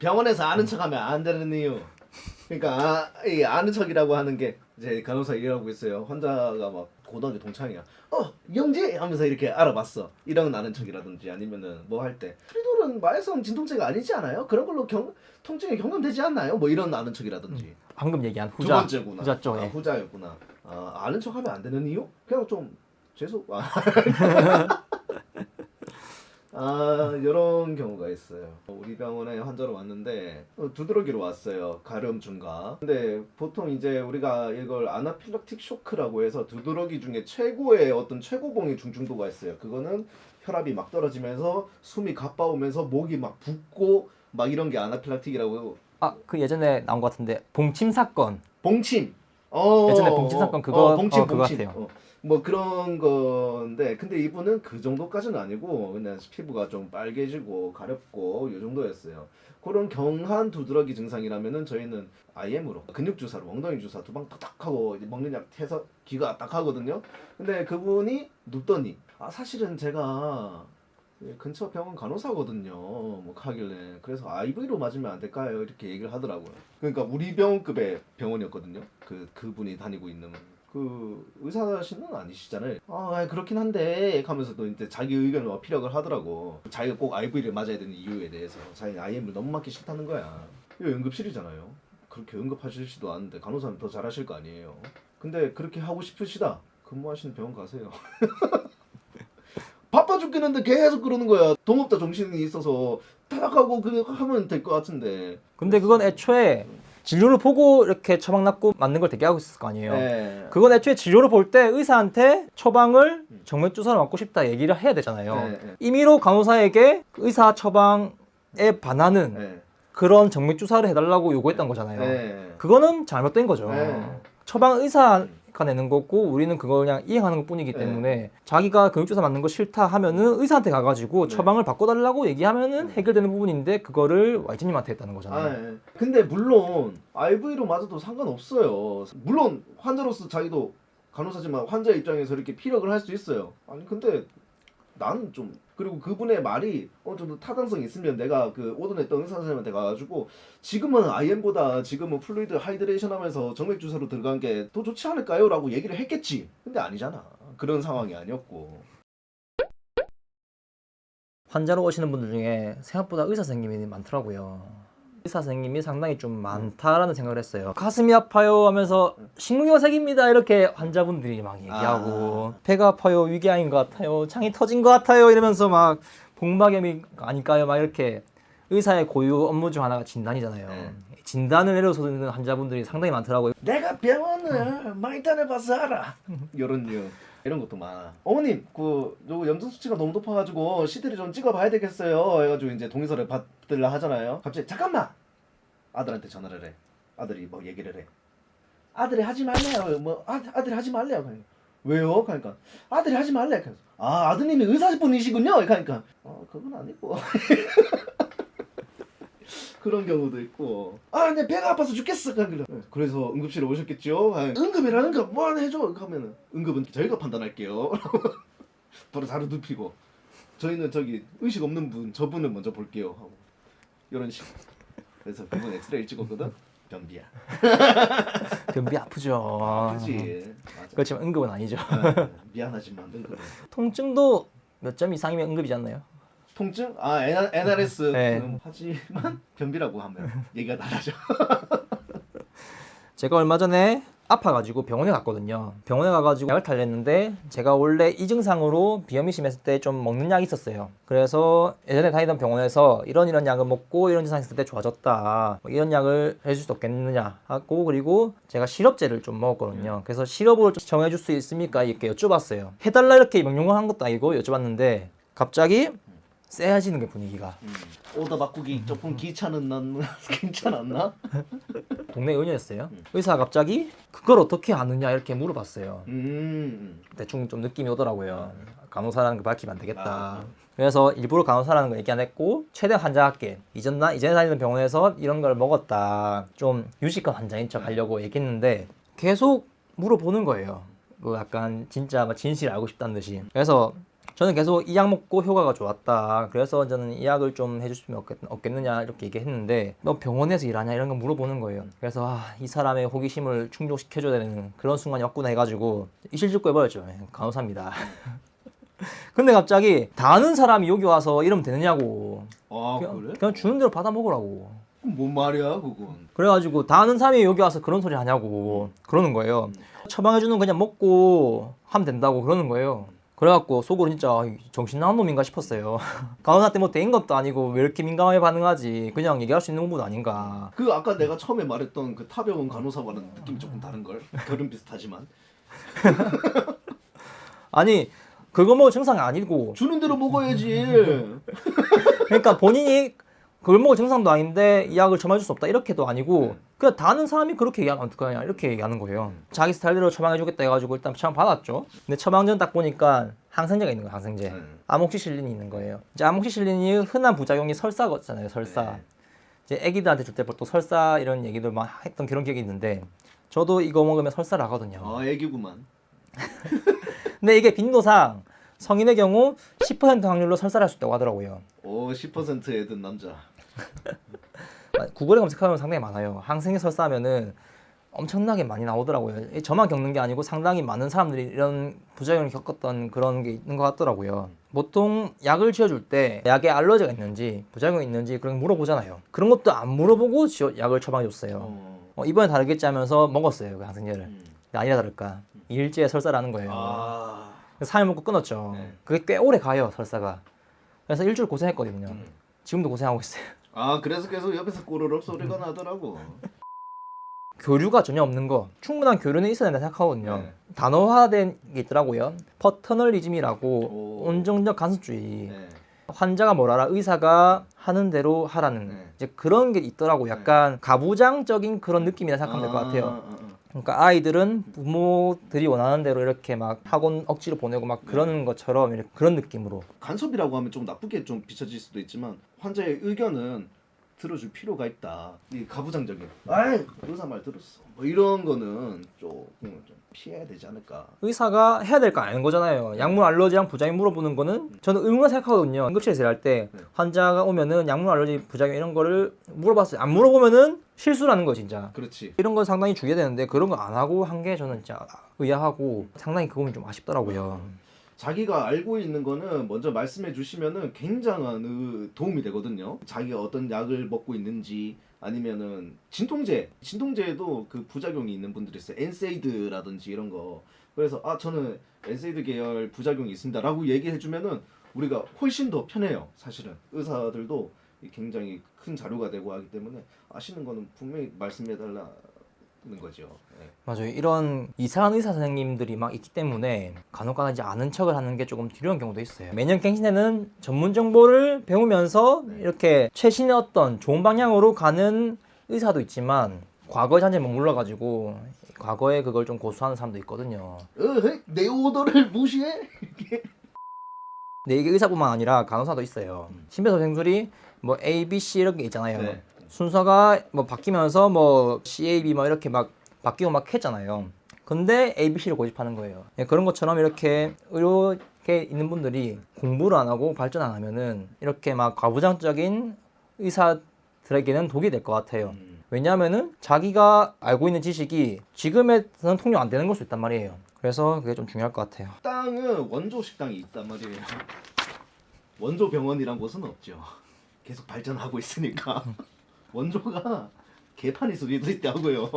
병원에서 아는 척하면 안 되는 이유. 그러니까 이 아는 척이라고 하는 게 이제 간호사 일하고 있어요. 환자가 막 고등학교 동창이야. 영재 하면서 이렇게 알아봤어. 이런 아는 척이라든지 아니면은 뭐 할 때 프리돌은 마약성 진통제가 아니지 않아요? 그런 걸로 통증이 경감되지 않나요? 뭐 이런 아는 척이라든지. 방금 얘기한 두 후자. 번째구나. 후자 쪽에. 후자였구나. 아는 척하면 안 되는 이유? 그냥 좀 죄송. 이런 경우가 있어요. 우리 병원에 환자로 왔는데 두드러기로 왔어요. 가려움 중과. 근데 보통 이제 우리가 이걸 아나필락틱 쇼크라고 해서 두드러기 중에 최고의 어떤 최고봉의 중증도가 있어요. 그거는 혈압이 막 떨어지면서 숨이 가빠오면서 목이 막 붓고 막 이런 게 아나필락틱이라고. 그 예전에 나온 것 같은데 봉침 사건. 봉침. 예전에 봉침 사건 그거 봉침 그거 봉침. 같아요. 뭐 그런 건데 근데 이분은 그 정도까지는 아니고 그냥 피부가 좀 빨개지고 가렵고 이 정도였어요. 그런 경한 두드러기 증상이라면은 저희는 IM으로 근육 주사로 엉덩이 주사 두 방 탁탁 하고 먹는 약 해서 기가 딱 하거든요. 근데 그분이 눕더니 사실은 제가 근처 병원 간호사거든요. 뭐 하길래 그래서 IV로 맞으면 안 될까요? 이렇게 얘기를 하더라고요. 그러니까 우리 병원급의 병원이었거든요. 그분이 다니고 있는. 그 의사신은 아니시잖아요. 그렇긴 한데 하면서 또 이제 자기 의견을 막 피력을 하더라고. 자기가 꼭 IV를 맞아야 되는 이유에 대해서 자기는 IM을 너무 맞기 싫다는 거야. 이거 응급실이잖아요. 그렇게 응급하시지도 않은데 간호사는 더 잘하실 거 아니에요. 근데 그렇게 하고 싶으시다. 근무하시는 병원 가세요. 바빠 죽겠는데 계속 그러는 거야. 동업자 정신이 있어서 타락하고 그거 하면 될 것 같은데. 근데 그건 애초에 진료를 보고 이렇게 처방 납고 맞는 걸 대기하고 있을 거 아니에요. 네. 그건 애초에 진료를 볼 때 의사한테 처방을 정맥 주사를 맞고 싶다 얘기를 해야 되잖아요. 네. 임의로 간호사에게 의사 처방에 반하는 네. 그런 정맥 주사를 해달라고 요구했던 거잖아요. 네. 그거는 잘못된 거죠. 네. 처방 의사가 내는 거고 우리는 그걸 그냥 이행하는 것뿐이기 네. 때문에 자기가 근육 주사 맞는 거 싫다 하면은 의사한테 가가지고 네. 처방을 바꿔달라고 얘기하면은 해결되는 부분인데 그거를 Y진님한테 했다는 거잖아요. 예. 근데 물론 IV로 맞아도 상관없어요. 물론 환자로서 자기도 간호사지만 환자 입장에서 이렇게 피력을 할 수 있어요. 아니 근데 나는 좀 그리고 그분의 말이 어느 정도 타당성이 있으면 내가 그 오던했던 의사 선생님한테 가가지고 지금은 IM보다 지금은 플루이드 하이드레이션 하면서 정맥 주사로 들어간 게 더 좋지 않을까요? 라고 얘기를 했겠지. 근데 아니잖아. 그런 상황이 아니었고. 환자로 오시는 분들 중에 생각보다 의사 선생님이 많더라고요. 의사 선생님이 상당히 좀 많다라는 생각을 했어요. 가슴이 아파요 하면서 식물경색입니다 이렇게 환자분들이 막 얘기하고 배가 아파요, 위궤양인 것 같아요, 창이 터진 것 같아요 이러면서 막 복막염이 아닐까요 막 이렇게. 의사의 고유 업무 중 하나가 진단이잖아요. 진단을 내려서는 환자분들이 상당히 많더라고요. 내가 병원을 많이 다녀봐서 알아. 이런 류. 이런 것도 많아. 어머님, 염증 수치가 너무 높아가지고 CT를 좀 찍어봐야 되겠어요. 해가지고 이제 동의서를 받으려 하잖아요. 갑자기 잠깐만. 아들한테 전화를 해. 아들이 뭐 얘기를 해. 아들이 하지 말래요. 뭐 아들이 하지 말래요. 그러니까. 왜요? 그러니까 아들이 하지 말래. 그래서 아드님이 의사분이시군요. 그러니까 그건 아니고. 그런 경우도 있고 내 배가 아파서 죽겠어. 그래서 응급실에 오셨겠죠. 응급이라는 거 뭐 하나 해줘 하면은 응급은 저희가 판단할게요. 바로 자루 눕히고 저희는 저기 의식 없는 분 저분을 먼저 볼게요 하고 이런 식. 그래서 그분 엑스레이 찍었거든. 변비야. 변비 아프죠. 그렇지. 맞아. 그렇지만 응급은 아니죠. 미안하지만 응급은. 통증도 몇 점 이상이면 응급이지 않나요? 통증? NRS. 네. 하지만 변비라고 하면 얘기가 달라져. 제가 얼마 전에 아파가지고 병원에 갔거든요. 병원에 가가지고 약을 탈렸는데 제가 원래 이 증상으로 비염이 심했을 때 좀 먹는 약이 있었어요. 그래서 예전에 다니던 병원에서 이런 약을 먹고 이런 증상이 있을 때 좋아졌다, 이런 약을 해줄 수 없겠느냐 하고, 그리고 제가 시럽제를 좀 먹었거든요. 그래서 시럽을 좀 정해줄 수 있습니까 이렇게 여쭤봤어요. 해달라 이렇게 명령을 한 것도 아니고 여쭤봤는데 갑자기 쎄해지는 게 분위기가. 오더 바꾸기 조금 괜찮았나? 동네 의원이었어요. 의사가 갑자기 그걸 어떻게 아느냐 이렇게 물어봤어요. 대충 좀 느낌이 오더라고요. 간호사라는 거 밝히면 안 되겠다. 그래서 일부러 간호사라는 거 얘기 안 했고 최대한 환자답게 이전에 다니던 병원에서 이런 걸 먹었다, 좀 유식한 환자인 척 하려고 얘기했는데 계속 물어보는 거예요. 뭐 약간 진짜 진실을 알고 싶다는 듯이. 그래서 저는 계속 이 약 먹고 효과가 좋았다. 그래서 저는 이 약을 좀 해줄 수 없겠느냐 이렇게 얘기했는데 너 병원에서 일하냐 이런 거 물어보는 거예요. 그래서 이 사람의 호기심을 충족시켜줘야 되는 그런 순간이 왔구나 해가지고 이실직고 해버렸죠. 간호사입니다. 근데 갑자기 다 아는 사람이 여기 와서 이러면 되느냐고. 아 그래? 그냥 주는 대로 받아 먹으라고. 그럼 뭔 말이야 그건? 그래가지고 다 아는 사람이 여기 와서 그런 소리 하냐고 그러는 거예요. 처방해주는 거 그냥 먹고 하면 된다고 그러는 거예요. 그래갖고 속으로 진짜 정신 나간 놈인가 싶었어요. 간호사 때 뭐 된 것도 아니고 왜 이렇게 민감하게 반응하지? 그냥 얘기할 수 있는 부분 아닌가. 그 아까 내가 처음에 말했던 그 타병원 간호사와는 느낌이 조금 다른 걸. 결은 비슷하지만 아니 그거 먹을 증상이 아니고 주는 대로 먹어야지. 그러니까 본인이 그걸 먹을 증상도 아닌데 이 약을 처방해줄 수 없다 이렇게도 아니고 그냥 다 아는 사람이 그렇게 얘기하면 어떡하냐 이렇게 얘기하는 거예요. 자기 스타일대로 처방해주겠다 해가지고 일단 처방 받았죠. 근데 처방전 딱 보니까 항생제가 있는 거예요. 항생제. 아목시실린이 있는 거예요. 이제 아목시실린이 흔한 부작용이 설사거든요. 설사. 네. 이제 애기들한테 줄 때 보통 설사 이런 얘기들 막 했던 그런 기억이 있는데 저도 이거 먹으면 설사를 하거든요. 아 애기구만. 근데 이게 빈도상 성인의 경우 10% 확률로 설사를 할 수 있다고 하더라고요. 오 10%에 든 남자. 구글에 검색하면 상당히 많아요. 항생제 설사하면은 엄청나게 많이 나오더라고요. 저만 겪는 게 아니고 상당히 많은 사람들이 이런 부작용을 겪었던 그런 게 있는 것 같더라고요. 보통 약을 지어줄 때 약에 알러지가 있는지 부작용이 있는지 그런 거 물어보잖아요. 그런 것도 안 물어보고 약을 처방해줬어요. 이번에 다르겠지 하면서 먹었어요. 그 항생제를. 근데 아니라 다를까 2일째 설사라는 거예요. 아 3일 먹고 끊었죠. 네. 그게 꽤 오래 가요 설사가. 그래서 일주일 고생했거든요. 지금도 고생하고 있어요. 아 그래서 계속 옆에서 꼬르륵 소리가 나더라고. 교류가 전혀 없는 거 충분한 교류는 있어야 된다 생각하거든요. 네. 단어화된 게 있더라고요. 퍼터널리즘이라고 오. 온정적 간섭주의. 네. 환자가 뭘 알아 의사가 하는 대로 하라는 네. 이제 그런 게 있더라고. 약간 가부장적인 그런 느낌이라 생각하면 될 것 같아요. 그러니까 아이들은 부모들이 원하는 대로 이렇게 막 학원 억지로 보내고 막 그러는 것처럼 이렇게 그런 느낌으로. 간섭이라고 하면 좀 나쁘게 좀 비춰질 수도 있지만 환자의 의견은 들어줄 필요가 있다. 이 가부장적인 아이 의사 말 들었어 뭐 이런 거는 조금 좀 피해야 되지 않을까. 의사가 해야 될 거 아닌 거잖아요. 약물 알러지랑 부작용 물어보는 거는 저는 의무라 생각하거든요. 응급실에서 일할 때 환자가 오면은 약물 알러지 부작용 이런 거를 물어봤어요. 안 물어보면은 실수라는 거 진짜. 그렇지. 이런 건 상당히 주의해야 되는데 그런 거 안 하고 한 게 저는 진짜 의아하고 상당히 그 부분이 좀 아쉽더라고요. 자기가 알고 있는 거는 먼저 말씀해 주시면은 굉장한 도움이 되거든요. 자기가 어떤 약을 먹고 있는지 아니면은 진통제에도 그 부작용이 있는 분들이 있어요. 엔세이드라든지 이런 거. 그래서 아 저는 엔세이드 계열 부작용이 있습니다라고 얘기해 주면은 우리가 훨씬 더 편해요. 사실은 의사들도 굉장히 큰 자료가 되고 하기 때문에 아시는 거는 분명히 말씀해 달라는 거죠. 네. 맞아요. 이런 이상한 의사 선생님들이 막 있기 때문에 간혹가다 이제 아는 척을 하는 게 조금 두려운 경우도 있어요. 매년 갱신에는 전문 정보를 배우면서 이렇게 최신의 어떤 좋은 방향으로 가는 의사도 있지만 과거의 잔재에 머물러가지고 과거에 그걸 좀 고수하는 사람도 있거든요. 내 오더를 무시해? 근데 이게 의사뿐만 아니라 간호사도 있어요. 심폐소생술이 뭐 A, B, C 이런 게 있잖아요. 네. 순서가 뭐 바뀌면서 뭐 CAB 뭐 이렇게 막 바뀌고 막 했잖아요. 근데 ABC를 고집하는 거예요. 그런 것처럼 이렇게 의료계 있는 분들이 공부를 안 하고 발전 안 하면은 이렇게 막 과부장적인 의사들에게는 독이 될 것 같아요. 왜냐하면은 자기가 알고 있는 지식이 지금에서는 통용 안 되는 걸 수 있단 말이에요. 그래서 그게 좀 중요할 것 같아요. 식당은 원조 식당이 있단 말이에요. 원조 병원이란 곳은 없죠. 계속 발전하고 있으니까 원조가 개판일 수도 있다고요.